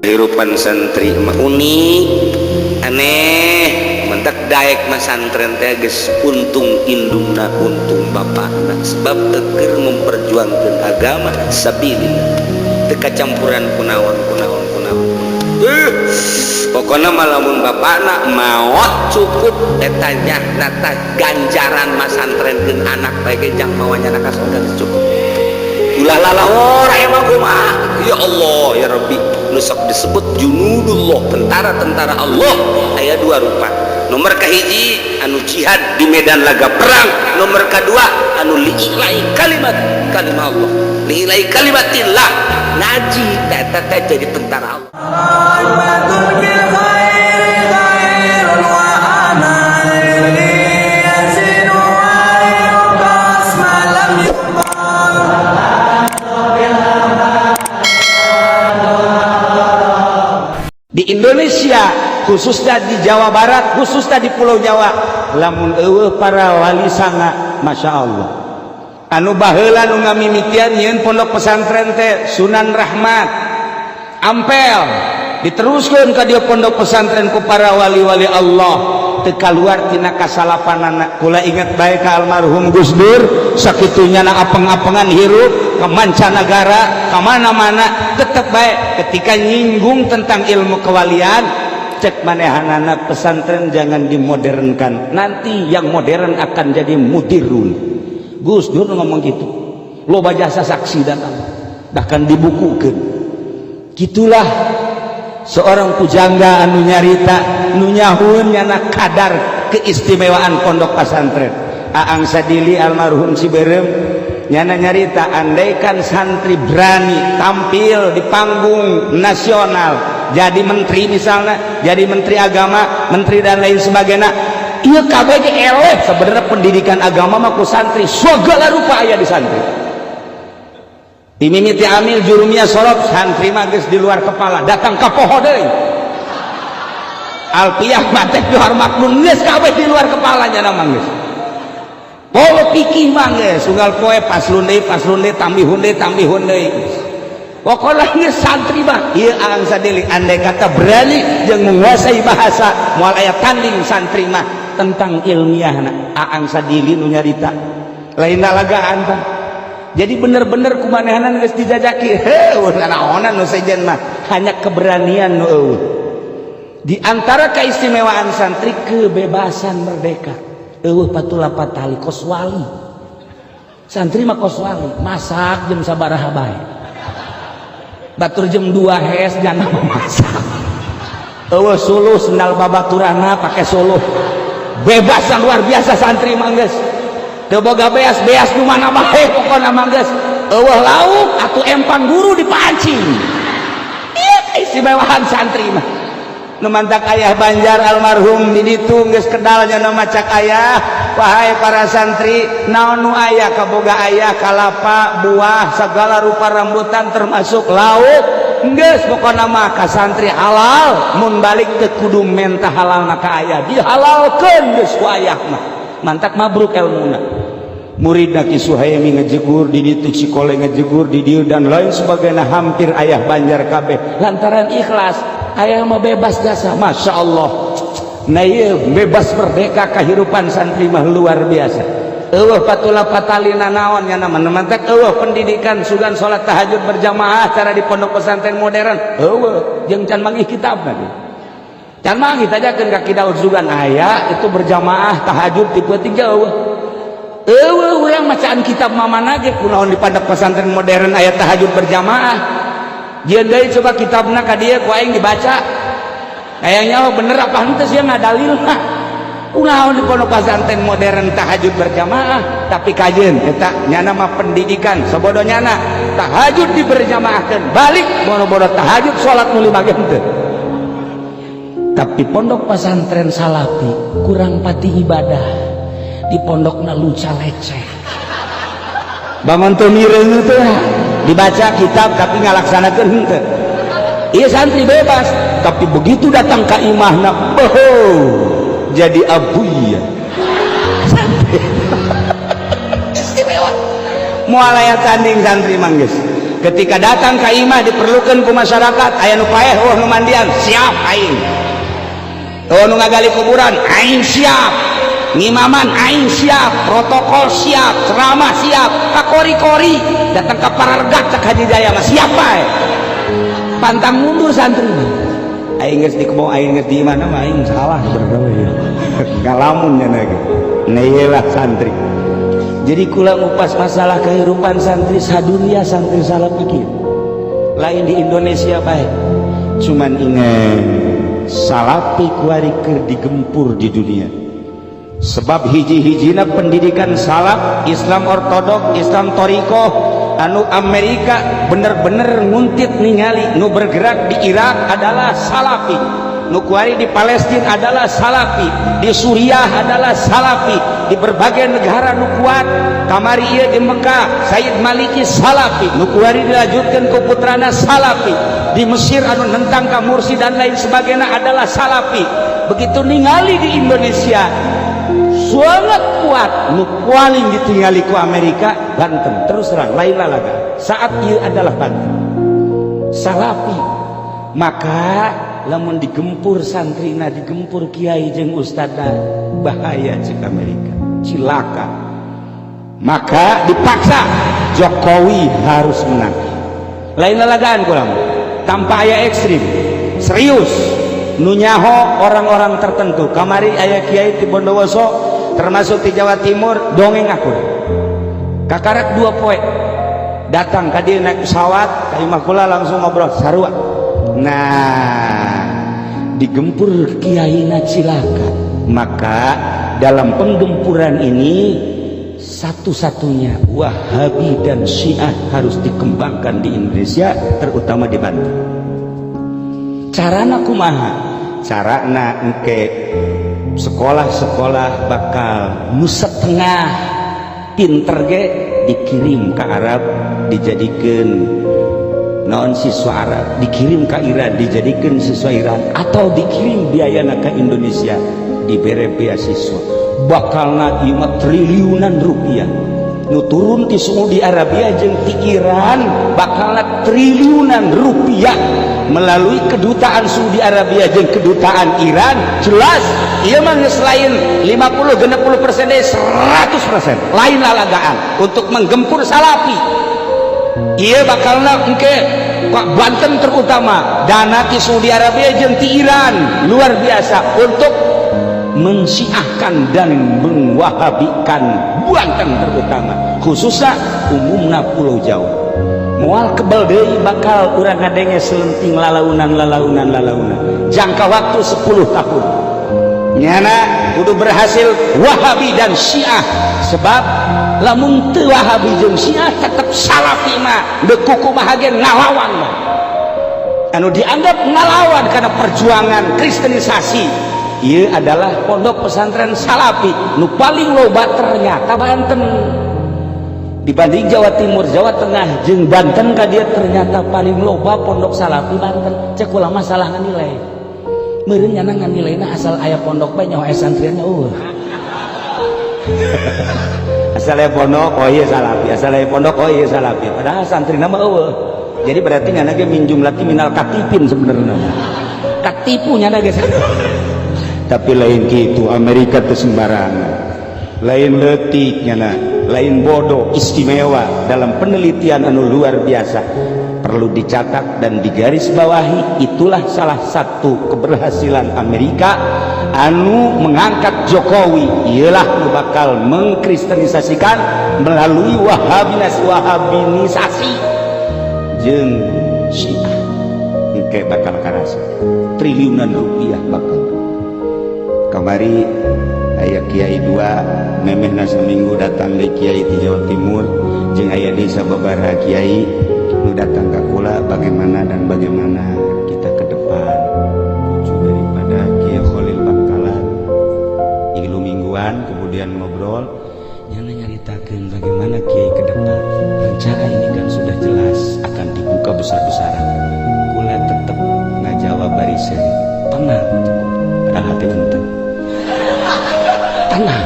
kehidupan santri mah unik aneh mentak daek mas santren teh geus untung indungna untung bapakna sebab keur memperjuangkan agama sabilillah teu kacampuran kunaon pokoknya malamun bapakna maot cukup eta nata ganjaran mas santrenkeun anak bae jang mawanya ka surga cukup ulah ora emang kumaha ya Allah ya Rabbi nu sok disebut junudullah tentara-tentara Allah aya dua rupa nomor kahiji anu jihad di medan laga perang nomor kedua anu liilai kalimat Allah liilai kalimatillah ngaji teh jadi tentara Allah. Di Indonesia khususnya di Jawa Barat khususnya di Pulau Jawa lamun eueuh para wali sanga Masya Allah anu baheula nu ngamimitian nyeun pondok pesantren teh Sunan Rahmat Ampel diteruskeun ka dieu pondok pesantren ku para wali-wali Allah teu kaluar tina kasalapanana kula inget bae ka almarhum Gus Dur sakitunya na apeng-apengan hirup ke mancanagara ke mana-mana tetep baik ketika nyinggung tentang ilmu kewalian cek manehanana pesantren jangan dimodernkan nanti yang modern akan jadi mudirun. Gus Dur ngomong gitu loba jasa saksi datang bahkan dibukukeun gitulah seorang pujangga anu nyarita nu nyahun nyana kadar keistimewaan pondok pesantren Aang Sadili almarhum Ciberem nyana nyarita andaikan santri berani tampil di panggung nasional jadi menteri misalnya jadi menteri agama menteri dan lain sebagainya iya kabeh ge eleh sebenarnya pendidikan agama mah ku santri segala rupa aya di santri dimimiti amil jurumia sorot santri mah geus di luar kepala datang ka poho deui alpiyah matek johar maknun geus kabeh di luar kepala nyana mah geus polo pikih mah geus unggal poe paslun deui tambihun deui pokokna geus santri mah ieu Aang Sadili andai kata berani jeung menguasai bahasa moal aya tanding santri mah tentang ilmiahna Aang Sadili nu nyarita lain nalagaan tah jadi bener-bener kumanehanan geus dijajaki heuh naonan nu sejen mah hanya keberanian nu eueuh di antara keistimewaan santri kebebasan merdeka eueuh patula patali kos wali santri mah kos wali masak jam sabaraha bae batur jam 2 hes jangan memasak eueuh suluh sendal babaturana pake suluh bebas luar biasa santri mah geus teu boga beas nu mana bae pokona mah geus eueuh lauk atuh empang guru dipancing ieu keistimewaan santri mah nu mantak ayah Banjar almarhum di ditu geus kedal nya macak ayah wahai para santri naon nu aya kaboga ayah kalapa buah segala rupa rambutan termasuk lauk geus pokona mah ka santri halal mun balik teu kudu mentah halalna ka ayah dihalalkeun geus ku ayah mah mantak mabruk elmuna muridna Ki Suhaimi ngejegur di ditu Cikole ngejegur di dieu dan lain sebagainya hampir ayah Banjar kabeh lantaran ikhlas ayah mah bebas jasa Masya Allah nah iya bebas merdeka kehidupan santri mah luar biasa eueuh patula patalina naon nya nama mantak eueuh pendidikan sugan salat tahajud berjamaah cara di pondok pesantren modern eueuh jeung can manggih kitabna can manggih tajakeun ka kidaud sugan aya itu berjamaah tahajud tipe 3 eueuh urang macaan kitab mamana ge kunaon di pondok pesantren modern aya tahajud berjamaah jieun deui coba kitabna ka dieu ku aing dibaca kayaknya bener apa henteu sia ngadalilna kunaon di pondok pesantren modern tahajud berjamaah tapi kajeun eta nyana mah pendidikan sabodo nyana tahajud diberjamaahkeun balik bodo-bodo tahajud salat nu 5 jam teu tapi pondok pesantren salafi kurang pati ibadah di pondokna luca leceh bangun teu mireung teh dibaca kitab tapi ngalaksanakeun henteu ieu santri bebas tapi begitu datang ka imahna boho jadi abuya istimewa moal aya tanding santri mah geus ketika datang ke imah diperlukan ke masyarakat aya nu paeh nu mandian siap aing nu ngagali kuburan aing siap ngimaman aing siap protokol siap ceramah siap kakori-kori datang ke Parargat cek Haji Jaya mah siap bae pantang mundur santri aing geus di kebon aing geus di mana mah aing salah berdoa ngalamun nya lagi neulah santri. Jadi kula ngupas masalah kehidupan santri sadunia santri salah pikir lain di Indonesia baik cuman ingat salapi kuari keur digempur di dunia sebab hiji-hijina pendidikan salaf Islam ortodok Islam torikoh anu Amerika bener-bener nguntit ningali nu bergerak di Irak adalah salafi nu kuari di Palestina adalah salafi di Suriah adalah salafi di berbagai negara nu kuat kamari ieu di Mekah Sayyid Maliki salafi nu kuari dilanjutkeun ku putrana salafi di Mesir anu nentang ka Mursi dan lain sebagainya adalah salafi begitu ningali di Indonesia sangat kuat nu paling ditinggali ku Amerika Banten terus terang lain lalaga saat ieu adalah Banten salafi maka lamun digempur santrina digempur kiai jeung ustadna bahaya cek Amerika cilaka maka dipaksa Jokowi harus menang lain lalagaan kulang tanpa aya ekstrim serius nu nyaho orang-orang tertentu kamari aya kiai di Bondowoso termasuk di Jawa Timur dongeng aku kakarak 2 poe datang ka dieu naik pesawat ka imah kula langsung ngobrol sarua nah digempur kiaina cilaka maka dalam penggempuran ini satu-satunya Wahabi dan Syiah harus dikembangkan di Indonesia terutama di Banten carana kumaha carana engke sekolah-sekolah bakal nu setengah pinter ge dikirim ke Arab dijadikan non siswa Arab dikirim ke Iran dijadikan siswa Iran atau dikirim biayana ke Indonesia dibere beasiswa bakalna ieu triliunan rupiah nu turun ti Saudi Arabia jeung ti Iran bakalna triliunan rupiah melalui kedutaan Saudi Arabia jeung kedutaan Iran jelas ieu mah geus lain 50-60% deh 100% lain lalagaan untuk menggempur salafi ieu bakalna engke Pak Banten terutama dana ti Saudi Arabia jeung ti Iran luar biasa untuk mensiahkan dan mengwahabikan Banten terutama khususnya umumna Pulau Jawa moal kebal deui bakal urang ngadenge selenting lalaunan jangka waktu 10 tahun nyana kudu berhasil Wahabi dan Syiah sebab lamun teu Wahabi jeung Syiah tetep salafi mah deuk kumaha ge ngalawan mah anu dianggap ngalawan karena perjuangan kristenisasi ieu adalah pondok pesantren salafi nu paling loba ternyata Banten dibanding Jawa Timur Jawa Tengah jeung Banten ka dieu ternyata paling loba pondok salafi Banten cek ulah masalah nganilai meureun nyana nganilaina asal aya pondok bae nyawa santriannya asal aya pondok oh ieu salafi asal aya pondok oh ieu salafi padahal santrina mah eueuh jadi berarti nyana ge min jumlati minal katipin sebenarnya katipu nyana ge tapi lain gitu Amerika teu sembarangan lain leutik nyana lain bodoh istimewa dalam penelitian anu luar biasa perlu dicatat dan digarisbawahi itulah salah satu keberhasilan Amerika anu mengangkat Jokowi ialah bakal mengkristenisasikan melalui wahabinisasi jeung Syiah engke bakal karasa triliunan rupiah bakal kamari aya kiai 2 memehna seminggu datang di kiai di Jawa Timur jeung aya di sababaraha kiai nu datang ka kula bagaimana kita ke depan tujuh daripada Kiai Khalil Bangkalan ilu mingguan kemudian ngobrol nyana nyaritakeun bagaimana kiai ke depan rencana ini kan sudah jelas akan dibuka besar-besaran kula tetep ngajawab bari seri tenang padahal hati ente tenang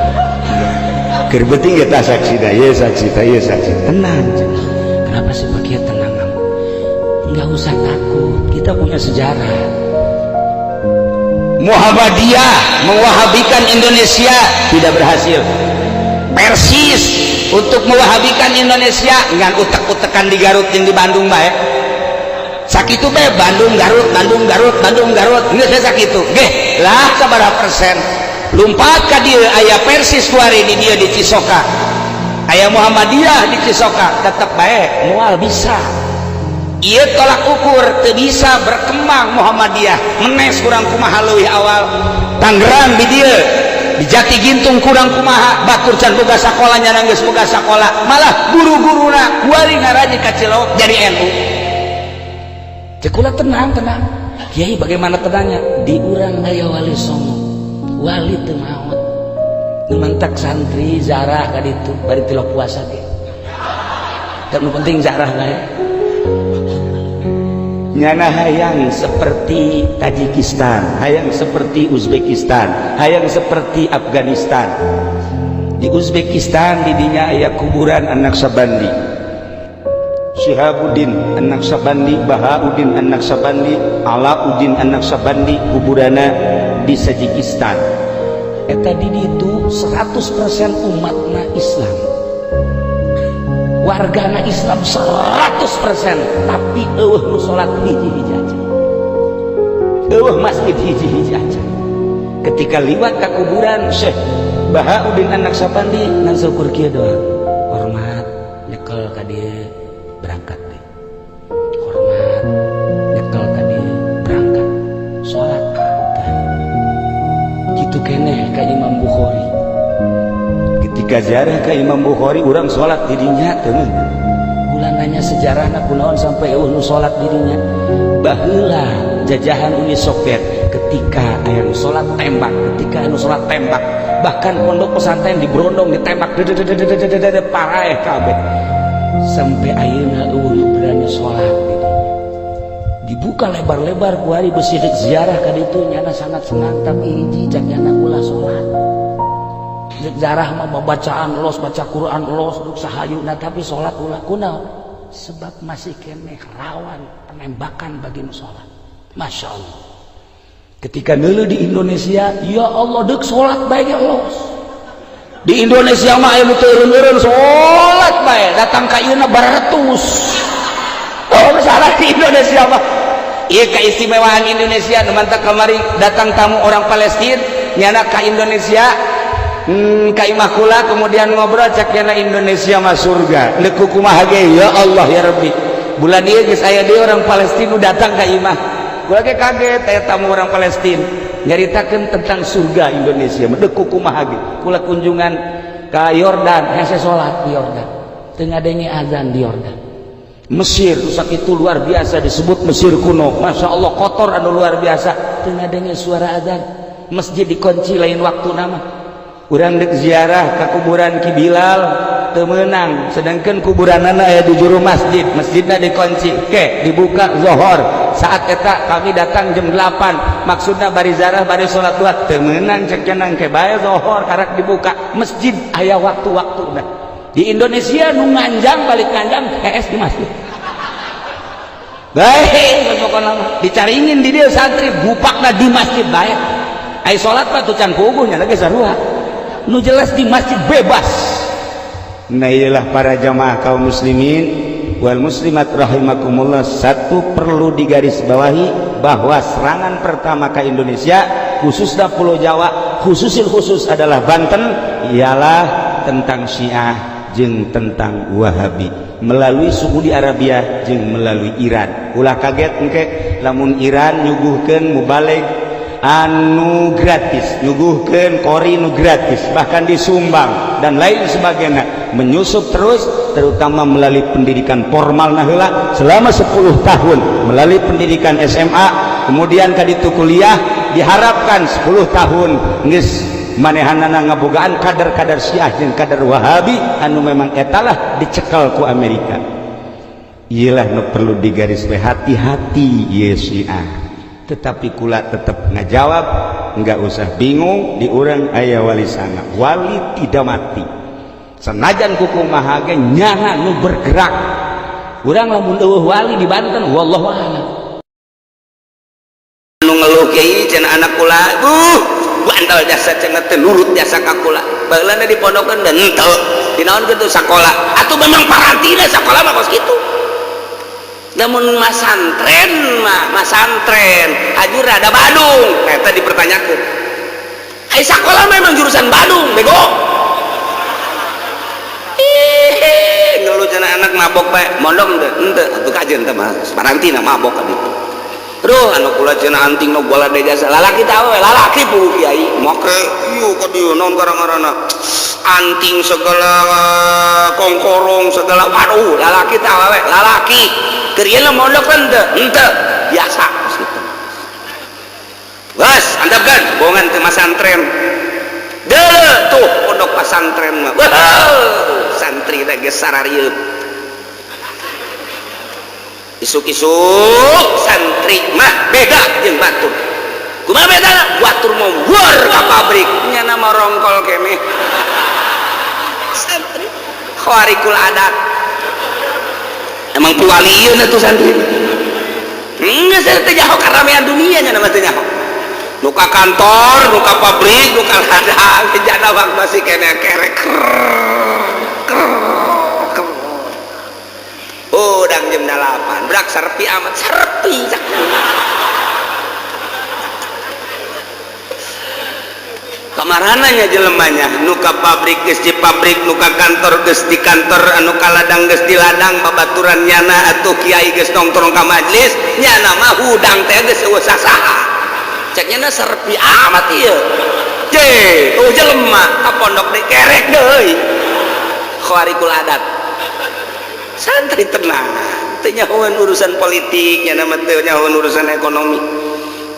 keur beuting eta saksi da ye saksi tenang kenapa sih Pak Kiai tenang usah takut, kita punya sejarah. Muhammadiyah mewahabikan Indonesia tidak berhasil. Persis untuk mewahabikan Indonesia ngan utek-utekan di Garut yang di Bandung bae. Sakitu bae Bandung Garut, Bandung Garut, Bandung Garut. Geus sakitu. Ge, lah sabaraha persen? Lumpat ka dieu aya Persis kuari di dieu di Cisoka. Aya Muhammadiyah di Cisoka, tetep bae moal bisa. Ieu tolak ukur teu bisa berkembang Muhammadiyah. Menes kurang kumaha leuwih awal. Tangerang di dieu di Jati Gintung kurang kumaha, batur can boga sakola nyana geus boga sakola, malah guru-guruna kuari ngaraji ka Cileuk jadi NU. Cek ulah tenang, Kiai bagaimana tenangnya? Di urang aya wali songo, wali teu maot, nu mantak santri zarah ka ditu bari tilok puasa ge. Dan nu penting zarah bae. Nyana hayang seperti Tajikistan, hayang seperti Uzbekistan, hayang seperti Afghanistan. Di Uzbekistan didinya aya kuburan An-Naqsabandi, Syihabuddin An-Naqsabandi, Bahauddin An-Naqsabandi, Alauddin An-Naqsabandi, kuburana di Tajikistan. Eta di ditu 100% umatna Islam, wargana Islam 100%, tapi eueuh nu salat hiji-hiji aja, eueuh masjid hiji-hiji aja. Ketika liwat ka kuburan Syekh Bahauddin An-Naqsabandi ngan syukur kieu doang, hormat nyekel ka dieu berangkat deh, hormat nyekel ka dieu berangkat salat kitu keneh ka Imam Bukhari. Ketika ziarah ke Imam Bukhari urang sholat dirinya temen ulah nanya sejarahna kunaon sampai nu sholat dirinya. Baheula jajahan Uni Soviet ketika aya nu sholat tembak, ketika anu sholat tembak, bahkan pondok pesantren di Brondong ditembak paraeh kabeh. Sampai ayeuna eueuh nu berani sholat dirinya. Dibuka lebar-lebar ku ari besi ziarah ka ditu nyana sangat senang, tapi hiji cak nyana ulah sholat. Jarah mah bacaan los, baca Quran los, duk sahayuna, tapi sholat ulah kunaon? Sebab masih keneh rawan penembakan bagi nu sholat. Masya Allah. Ketika neuleuh di Indonesia, ya Allah dek sholat bae los. Di Indonesia mah aya nu teureun-eureun sholat bae, datang ka ieu na baratus. Oh salah di Indonesia mah. Ieu keistimewaan Indonesia, mantap kamari datang tamu orang Palestina, nyana ka Indonesia. Ka imah kula kemudian ngobrol cak yana Indonesia mah surga leku kumaha ge ya Allah ya Rabbi bulan ieu geus aya deui orang Palestina datang ka imah kula ge kaget aya tamu orang Palestina nyaritakeun tentang surga Indonesia leku kumaha ge kula kunjungan ka Yordan hese salat di Yordan teu ngadenge azan di Yordan. Mesir sakitu luar biasa disebut Mesir kuno, Masya Allah kotor anu luar biasa teu ngadenge suara azan, masjid dikunci lain waktu nama. Urang dek ziarah ke kuburan Ki Bilal teu meunang, sedangkan kuburanana aya di juru masjid, masjidna dikunci. Ke dibuka zuhur. Saat eta kami datang jam 8, maksudna bari ziarah bari salat duha teu meunang cek cenang ke bae zuhur karak dibuka. Masjid aya waktu-waktuna. Di Indonesia nu nganjang balik nganjang di masjid. Bae pokona dicaringin di dieu santri bupakna di masjid bae. Ai salat mah teu can puguh nya lagi sarua. Nu jelas di masjid bebas. Nah iyalah para jamaah kaum muslimin wal muslimat rahimakumullah, satu perlu digarisbawahi bahwa serangan pertama ke Indonesia khususnya Pulau Jawa, khusus adalah Banten, ialah tentang Syiah jeung tentang Wahabi melalui Saudi Arabia jeung melalui Iran. Ulah kaget engke lamun Iran nyuguhkeun mubalig anu gratis, nyuguhkeun kori nu gratis, bahkan disumbang dan lain sebagainya, menyusup terus terutama melalui pendidikan formal heula selama 10 tahun melalui pendidikan SMA, kemudian ka ditu kuliah diharapkan 10 tahun geus manehanana ngabogaan kadar-kadar Syiah jeung kadar Wahabi anu memang etalah dicekel ku Amerika. Iyalah nu perlu digarisbawahi, hati-hati ye Syiah. Tetapi kula tetap ngajawab, enggak usah bingung, di urang aya wali sana, wali tidak mati. Senajan kuku maha ge nyana nu bergerak, urang lamun eueuh wali di Banten wallahu a'lam. Nu ngeluh kiai cenah anak kula bandal jasa cenah teu nurut jasa ka kula baheulana dipondokeun dan henteu dinaon kitu sakola atuh memang parantina sakola mah kos kitu. Namun masantren hajur ada Badung eta dipertanyakeun ai sakola memang jurusan Badung bego ngeluh cenah anak mabok bae mondok henteu atuh kajeun teh mah parantina mabok ka ditu. Aduh anu kula cenah anting nu bola de jasa lalaki tah we lalaki pu kiai make ieu ka dieu naon garang-garana anting segala kongkorong segala waduh lalaki tah we lalaki keur ieu mondok henteu biasa kitu. Bos antapkeun bohongan teh masantren deuleu tuh pondok pasantren mah santri teh geus sararieup isuk-isuk santri mah beda jeung batur kumaha bedana batur mah wur ka pabrik nya nama rongkol keneh santri khawarikul adat emang piwali ieu na tuh santri geus teh nyaho karamean dunia nya nama teh nyaho nu ka kantor nu ka pabrik nu ka ladang jana bang masih keneh kerek udang jam 8 berak serpi amat serpi kamarananya jelemanya nuka pabrik geus di pabrik nuka kantor geus di kantor anu ka ladang geus di ladang babaturan nyana atuh kiai geus nongkrong ka majlis nyana mah hudang teh geus eueuh sasaha cek nyana serpi amat ieu je jelema ka pondok di kerek deui khawarikul adat santri tenang teu nyahoan urusan politik nya nama teu nyahoan urusan ekonomi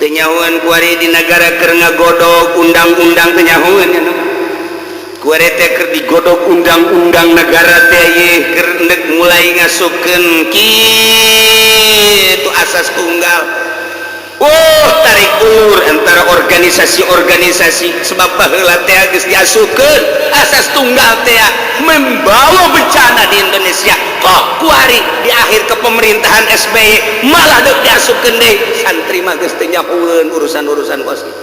teu nyahoan kuari di negara keur ngagodog undang-undang teu nyahoan nya nama kuari teh keur digodog undang-undang negara teh ye keur mulai ngasupkeun kitu asas tunggal tarik ulur antara organisasi-organisasi sebab baheula teh geus diasupkeun asas tunggal teh membawa bencana di Indonesia kok kuari di akhir kepemerintahan SBY malah deuk diasupkeun deui santri mah geus teu nyahoeun urusan-urusan kos kitu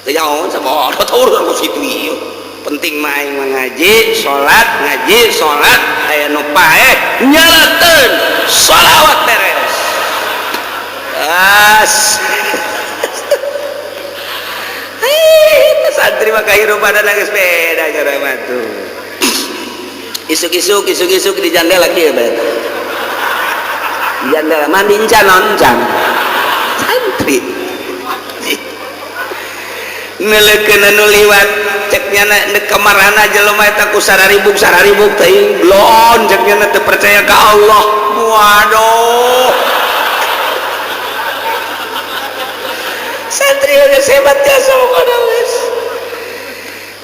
teu nyahoeun sabodo teh urusan kos kitu ieu penting mah aing ngaji salat aya nu pae nyalakeun shalawat beres santri mah kahirupan geus beda cara mah tuh isuk-isuk di jandela kieu bae di jandela mandi encan santri neleukeun anu liwat cek nyana kemarana jelema eta ku sararibuk teuing blon cek nyana teu percaya ka Allah waduh santri geus hebat jasa pokona geus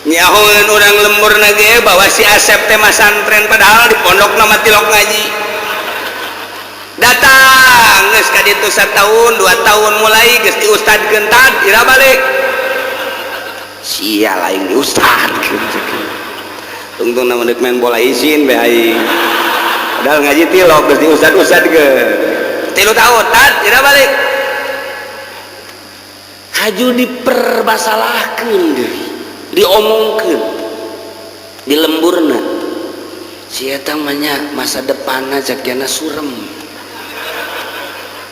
nyahoeun urang lemburna ge bahwa si Asep teh masantren padahal di pondok nama tilok ngaji datang geus ka ditu 1 tahun 2 tahun mulai geus diustadkeun tad ira balik sia lain diustadkeun tungtung nama deuk main bola izin bae aing padahal ngaji tilok geus diustad-ustadkeun 3 tahun tad ira balik haju dipermasalahkeun deui diomongkeun di lemburna si eta mah nya masa depanna cakyana surem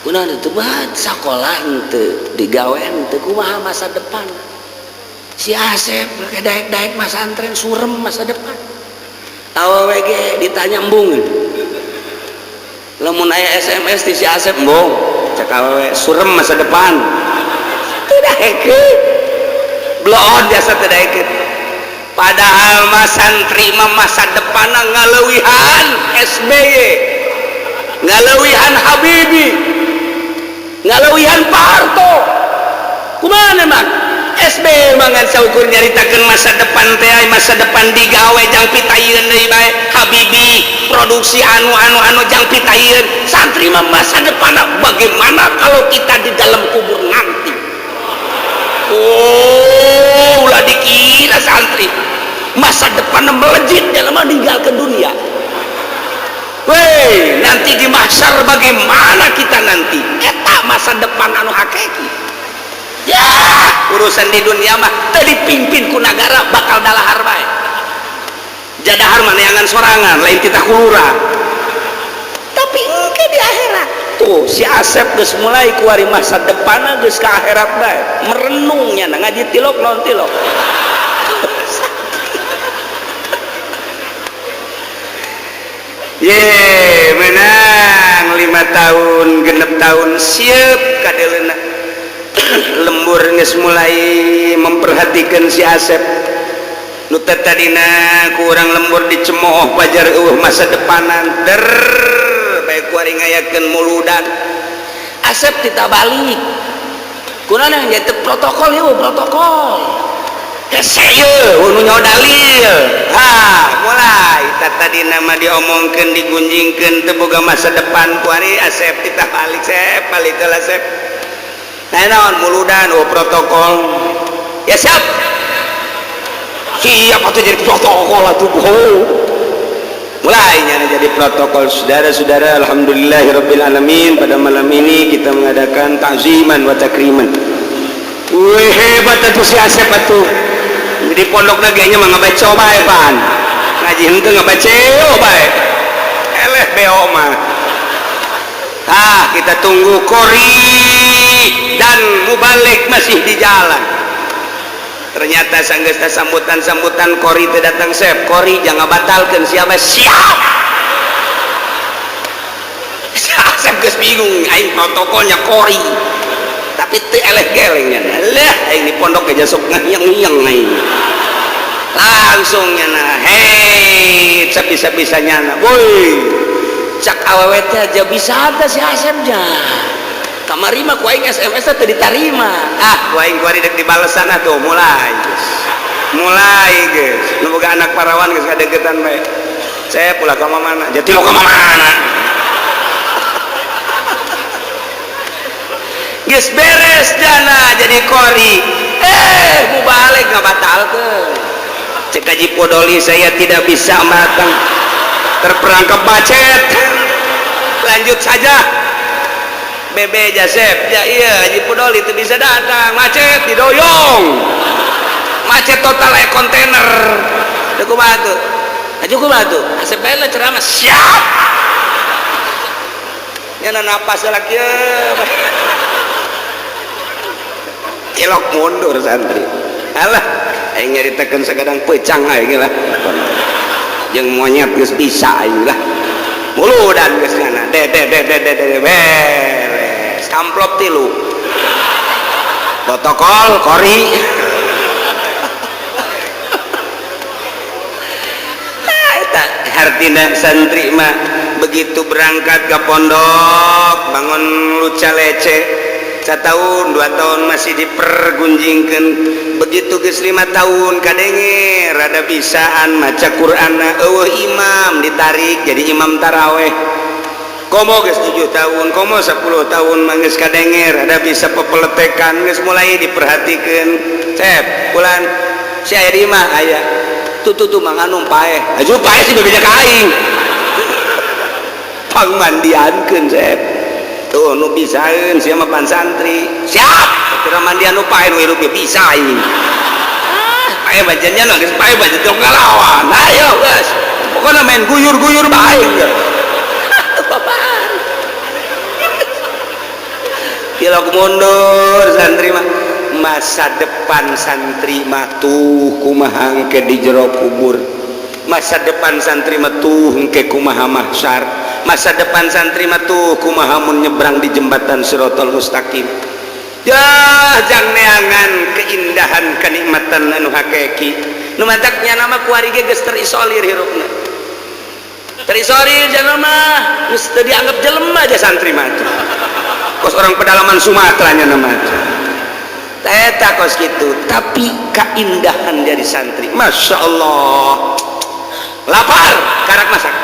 kunaon teu bae sakola henteu digawe henteu kumaha masa depan si Asep ke daek-daek masantren surem masa depan awewe ge ditanya embung lamun aya SMS ti si Asep embung cek awewe surem masa depan teu daekeun blon biasa teu daekeun padahal masantri mah masa depanna ngaleuwihan SBY ngaleuwihan Habibie ngaleuwihan Pak Harto kumaha mah SBY mangan saukur nyaritakeun masa depan teh masa depan digawe jang pitayeun deui bae Habibie produksi anu jang pitayeun santri mah masa depanna bagaimana kalau kita di dalam kubur nanti ulah dikira santri masa depannya melejit dalam meninggalkan dunia Weh, nanti di mahsyar bagaimana kita nanti? Eta masa depan anu hakiki. Ya, urusan di dunia mah tadi pimpin ku negara bakal dalahar bae. Jadahar maneangan sorangan, lain titah kulura. Tapi engke di akhirat. Tuh, si Asep geus mulai kuari masa depan geus ka akhirat bae. Merenungnya ngaji tilok non tilok. Ye, menang 5 tahun, genep tahun siap kadelena. Lembur geus mulai memperhatikan si Asep. Nu tadina kurang lembur dicemooh pajar masa depanan. Der bae kuari ngayakeun muludan. Asep tita balik. Kunaon yang jadi protokol yeuh protokol. Keseu nu nyawa dalil. Ha, mulai tadi nama diomongkeun digunjingkeun teu boga masa depan kuari Asep titah balik Sep balik heula Sep. Nah naon muludan protokol. Ya siap. Siap atuh jadi protokol atuh mulai jadi protokol. Saudara-saudara, alhamdulillahirabbil alamin, pada malam ini kita mengadakan takziman wa takriman. Wih, hebat atuh si Asep atuh. Di pondok naganya mah ngabaca bae pan. Ngaji henteu ngabaca bae. Eleh beo mah. Kita tunggu Kori dan Mubalik masih di jalan. Ternyata sanggeus sambutan Kori teh datang Sep. Kori jangan batalkan siapa siap. Sep geus bingung aing protokolnya Kori. Tapi teu eleh gelengnya. Lah aing di pondok aja sok ngeyeng-ngeyeng aing. Langsung nyana, hei, bisa-bisanya na, woi, cak awewe teh aja bisa ada si Asepnya. Kamari mah ku aing SMS teh ditarima. Ku aing kuari dek dibalesan atuh mulai. Mulai geus. Nu boga anak parawan geus kadegetan bae. Saya pula ka mana? Jati lo ka mana? Geus beres dana jadi Kori. Mubalik ngabatalkeun. Cek Haji Podoli, saya tidak bisa matang, terperangkap macet. Lanjut saja. Bebe Jasep, ya iya Haji Podoli itu bisa datang, macet didoyong, macet total kontainer. Cukup batu, cukup batu. Asep bela ceramah siap. Nyana napas lagi ya. Kilok mundur santri. Alah. Aing nyaritakeun sakadang pecang aing lah. Jeung monyet geus bisa aing lah. Muludan geus ngana. De beres. Amplop 3. Protokol Kori. Eta hartina santri mah begitu berangkat ke pondok bangun luca lece. 1 tahun 2 tahun masih dipergunjingkan. Begitu geus 5 tahun kadenge rada bisaan maca Quran imam ditarik jadi imam taraweh. Komo geus 7 tahun, komo 10 tahun manggeus kadenge rada bisa pepeletekan geus mulai diperhatikeun. Cep, bulan si aya di imah aya. Tuh manganu paeh. Aju paeh sih beda ka aing. Pangmandiankeun Cep. Tuh nu bisaeun sia mah pan santri. Siap. Kira mandian nu pae nu hirup bisa ini. Pae bajannya geus pae bajan tong ngalawan. Ayo geus. Pokona main guyur-guyur bae. Bapak. Kilok mundur santri mah. Masa depan santri mah tuh kumaha engke di jero kubur. Masa depan santri mah tuh engke kumaha mahsyar. Masa depan santri mah tuh kumaha mun nyebrang di jembatan Siratal Mustaqim. Ya jang neangan keindahan kenikmatan anu hakiki. Nu mantaknya nama kuari ge geus terisolir hirupna. Terisolir jelema geus teu dianggap jelema aja santri mah. Kos orang pedalaman Sumatera nya nama. Eta kos kitu, tapi keindahan dari santri. Masya Allah. Lapar, karak masak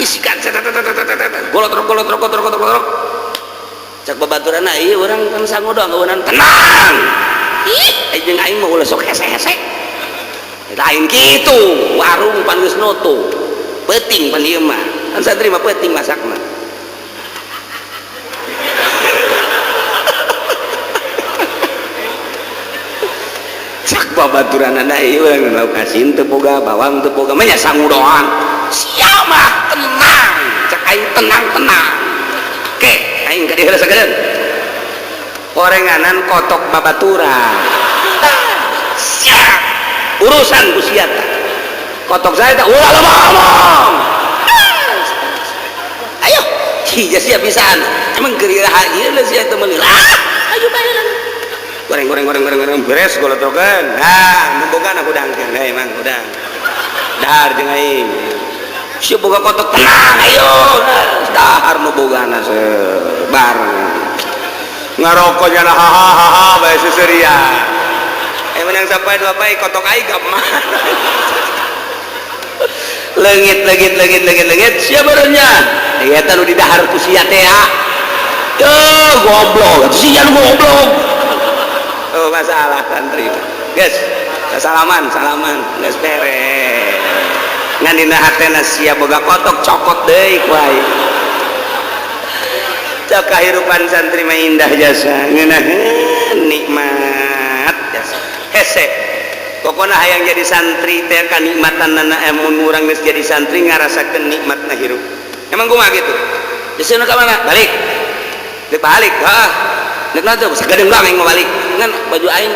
isikan golot cak babaturan ieu urang kan sangu doang eueunan tenang jeung aing mah ulah sok hese-hese lain kitu warung pan geus nutup Peting pan ieu mah kan santri mah peting masakna cak babaturanana ieu urang kasin teu boga bawang teu boga mah nya sangu doang sia mah tenang cak aing tenang oke aing ka dieu sakedeun orenganan kotok babaturan siap urusan ku sia teh kotok saya tak ulah ngomong ayo hija sia pisan emang gerira ieu sia teu meuli ayo bae goreng beres golotokeun nah nu boga aku dangkeun hei mang udang dahar jeung aing sia boga kotok tenang ayo dahar nu bogana bareng ngarokoknya na hahaha bae seseuria menang sampai dua pai kotok aing ka mana leungit sia beureunnya eta nu didahar ku sia teh goblok sia nu goblok oh masalah santri guys salaman geus beres ngan dina hatena sia boga kotok cokot deui ku aing cak kahirupan santri mah indah jasa ngeunaheun nikmat jasa hese pokona hayang jadi santri teh kanikmatanna mun urang geus jadi santri ngarasakeun nikmatna hirup emang kumaha gitu geusna ka mana balik deuk balik nek nanti sagadeng bang aing mau balik ngan baju aing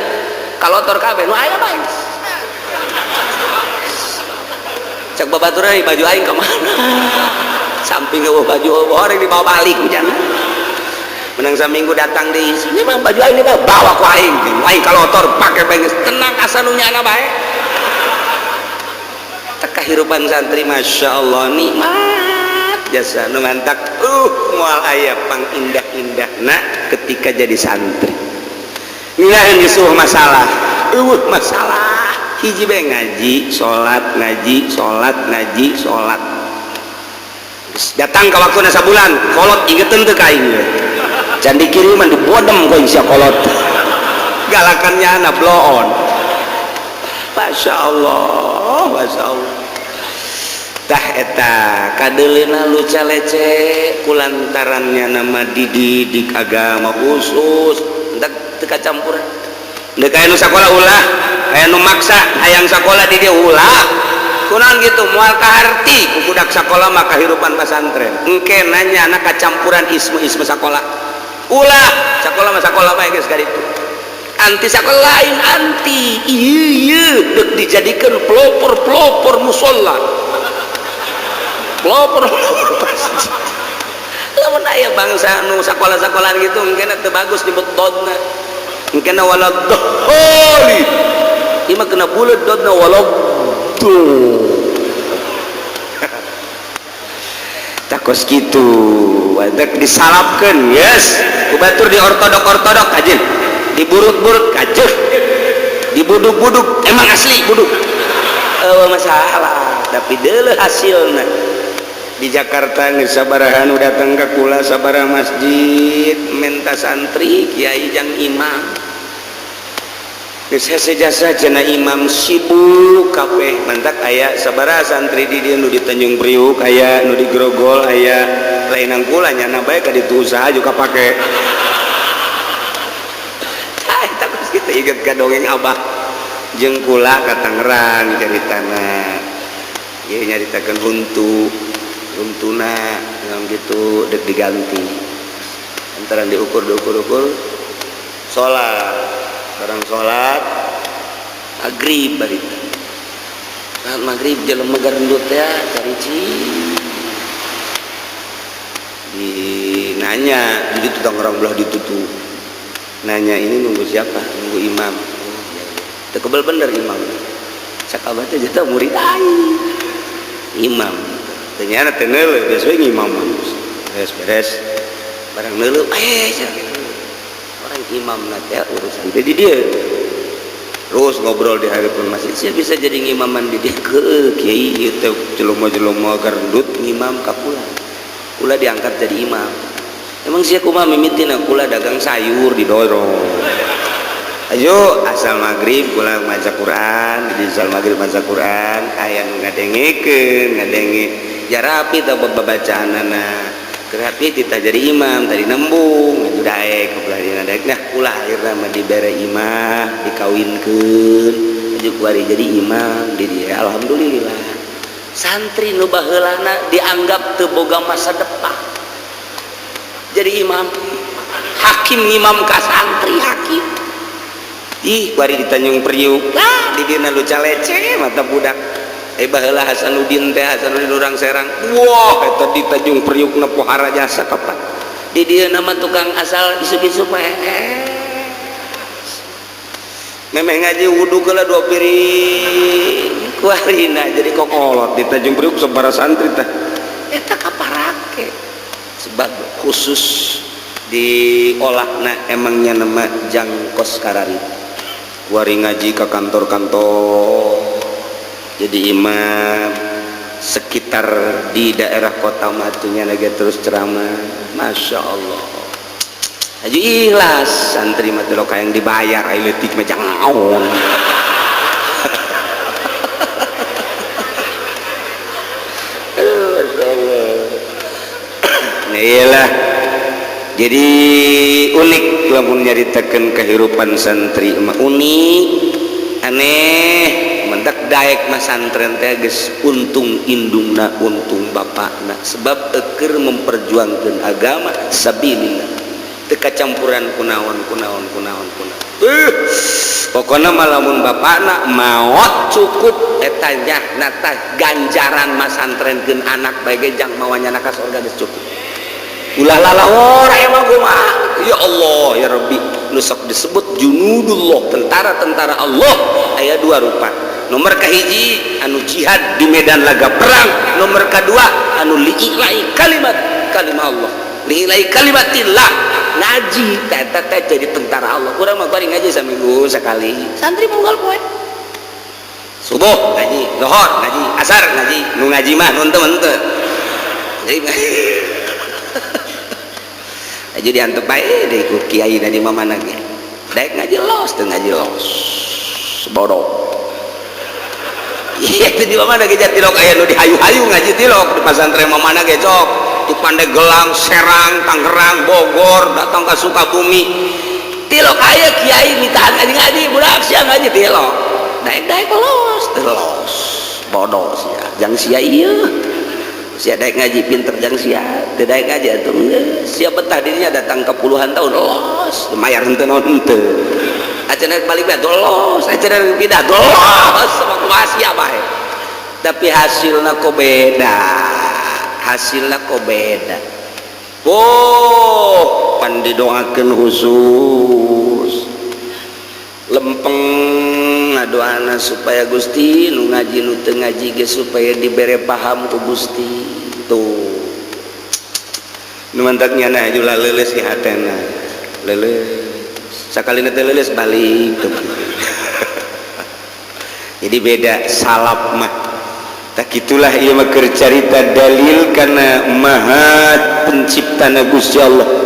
kalotor kabeh nu aya bae cak babaturan baju aing ka mana samping eueuh baju horeng dibawa balik hujan menang saminggu datang di sini mah baju aing bawa ku aing kalotor pake benges tenang asa nu nyana bae teh kahirupan santri masyaallah nikmat jasa nu mantak moal aya pang indah-indahna ketika jadi santri ngilaheun yusuh masalah masalah hiji bae ngaji salat datang ka waktuna sabulan kolot ingeteun teu ka aing can dikiriman dibodem ku sia kolot galakannya na bloon masyaallah tah eta kadeulina lu calece kulantarannya nama dididik agama khusus entek teu kacampuran deuk aya nu sakola ulah aya nu maksa hayang sakola di dieu ulah kunaon gitu moal kaharti ku budak sakola mah kahirupan pesantren engke nanya anak kacampuran ismu sakola ulah sakola mah sakola bae geus ka ditu anti sakola lain anti ieu deuk dijadikeun pelopor musola pelopor lamun aya bangsa nu sakola-sakolaan gitu mungkin teu bagus disebut dodna mungkin walad dholi ieu mah kena buleut dodna walad takos gitu wadak disalapkeun yes kubatur di ortodok kajin diburut-burut kajeuh dibuduk-buduk emang asli buduk masalah tapi deuleu hasilna di Jakarta geus sabaraha nu datang ka kula sabaraha masjid menta santri kiai jang imam geus hese jasa cenah imam sibuk kabeh mantak aya sabaraha santri di dieu nu di Tanjung Priuk aya nu di Grogol aya lainang kula nyana bae ka ditu usaha juga pake eta geus kita inget ka dongeng abah jeung kula ka Tangerang caritana ieu nyaritakeun huntuna yang gitu dek diganti antara diukur sholat barang sholat maghrib barita saat maghrib jelema garendut ya carici di nanya jadi tutang orang belah ditutup nanya ini nunggu siapa nunggu imam tekebel bener imam sakabatnya jatah murid imam ternyata tenel biasa imam beres barang neuleuh orang imam nanti urusan jadi dia terus ngobrol di hadapan masjid saya bisa jadi imaman di dia ke kiai itu jelema-jelema garendut imam ka kula diangkat jadi imam emang sia kumaha mimitina kula dagang sayur didorong ayo asal maghrib pulang maca Quran di asal maghrib maca Quran aya nu ngadengikeun ngadenge jarapi teh babacaanana kerapi kita jadi imam tadi nembung ngadu daek kebelah daek nah ulah akhirna mah dibere imah dikawinkeun aju kuari jadi imam di dia alhamdulillah santri nu baheulana dianggap teu boga masa depan jadi imam hakim imam ka santri hakim ih kuari di Tanjung Priuk lah di dina lu calece mata budak baheula Hasanuddin teh Hasanuddin urang Serang wah eta di Tanjung Priuk na pohara jasa kapan di dieu nama tukang asal isu-isu memeh ngaji wudu keula 2 piring kuarina jadi kokolot di Tanjung Priuk sabaraha santri teh eta kaparake sebab khusus diolahna emangnya nama jangkos karari kuari ngaji ke kantor-kantor jadi imam sekitar di daerah kota matunya lagi terus ceramah Masya Allah aja ikhlas santri mati lo yang dibayar ayo letik macam naon Inilah jadi unik lamun nyaritakeun kehidupan santri mah unik aneh mendak daek mas santren teh geus untung indungna untung bapakna sebab eukeur memperjuangkeun agama sabilillah teu kacampuran kunaon pokona mah lamun bapakna maot cukup eta nyahna tah ganjaran mas santrenkeun anak bae ge jang mawanyana ka surga geus cukup ulah lalah ora emang kumaha ya Allah ya Rabbi nu sok disebut junudullah tentara-tentara Allah aya 2 rupa nomor kahiji anu jihad di medan laga perang nomor kedua anu liilai kalimat Allah liilai kalimatillah ngaji teh jadi tentara Allah kurang mah bari ngaji saminggu sekali santri munggal poe subuh ngaji zuhur ngaji asar ngaji nu ngaji mah nun teu aja diantep bae deh ku kiai dari mamana ge daek ngaji los teu ngaji los bodoh iya teh di mamana ge jatilok aya nu dihayu-hayu ngaji tilok di pasantren mamana ge cok di Pandeglang Serang Tangerang Bogor datang ke Sukabumi tilok aya kiai mitahan ngaji budak sia ngaji tilok daek los terus bodoh sia jang sia ieu sia daek ngaji pinter jang sia teu daek ngaji atuh sia betah dirinya datang ke puluhan tahun los mayar henteu naon henteu acenah balik bae los acenah pindah los sama kumaha sia bae tapi hasilna kok beda oh pan didoakeun khusus lempeng ngadoana supaya Gusti nu ngaji nu teu ngaji ge supaya dibere paham ku Gusti tuh nu mantak nyana jula leuleus di hatena leuleus sakalina teh leuleus balik tuh jadi beda salap mah tak itulah ieu mah keur carita dalil kana maha penciptana Gusti Allah